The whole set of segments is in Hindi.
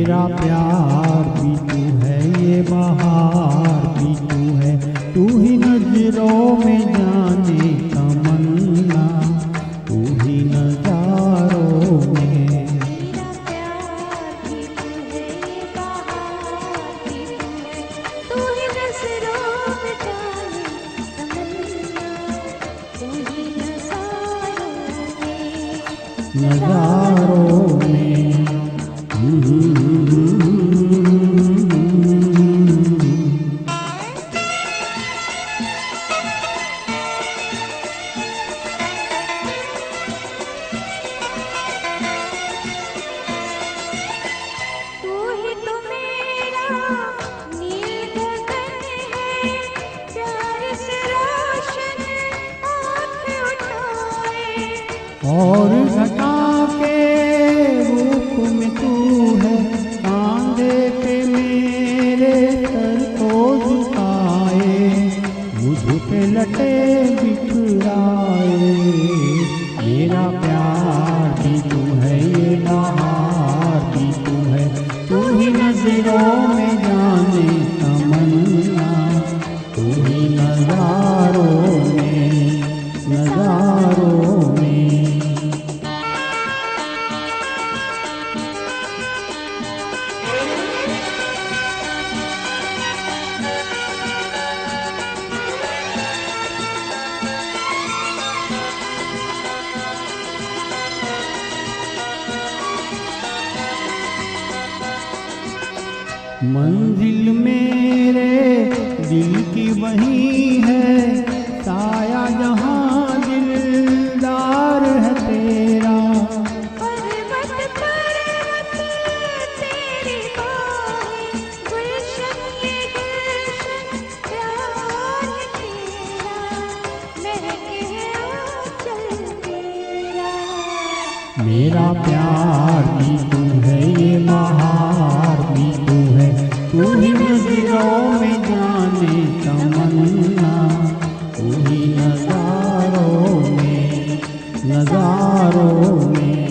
मेरा प्यार भी तू है, ये बहार भी तू है, तू ही नजरों में जाने तमन्ना, तू ही नजारों में। मेरा प्यार भी तू है, ये बहार भी तू है, तू ही नजरों में जाने तमन्ना, तू ही नजारों में। तू ही तो मेरा नील गगन है, प्यार से रोशन आँख उठाए। और घटा के रूप में तू है, कांधे पे मेरे सर को झुकाए, मुझ पे लटे बिखराए। मेरा प्यार भी तू है, ये बहार भी तू है, तू ही नजरों में जाने तमन्ना, तू ही नजारों में, नजारों में। मंजिल मेरे दिल की वही है, साया जहाँ दिलदार है तेरा। पर्वत पर्वत तेरी बाहें, गुलशन ये गुलशन प्यार है तेरा, महके है आंचल तेरा। मेरा प्यार भी तू है, ये बहार भी तू है, तू ही नजरों में जाने तमन्ना, तू ही नजारों में, नजारों में।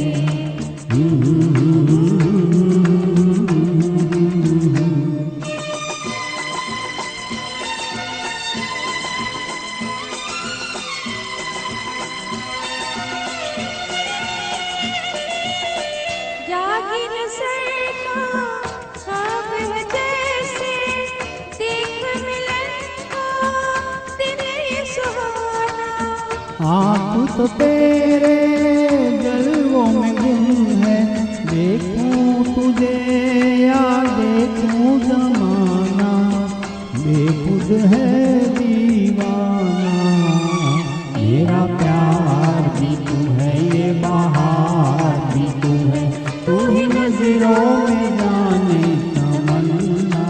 जागी नज़र का ख्वाब है जैसे, देख मिलन का दिन ये सुहाना। आँख तो तेरे जलवों में गुम है, देखूं तुझे या देखूं जमाना, बेखुद है दीवाना। मेरा प्यार भी तू है, ये बहार भी तू है, तू ही नजरों में जाने तमन्ना,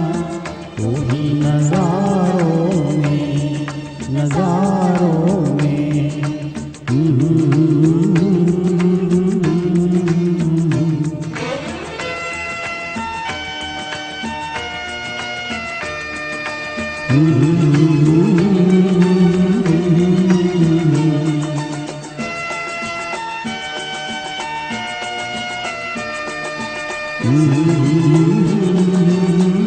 तू ही नजारों में, नजारों में। Mm-hmm.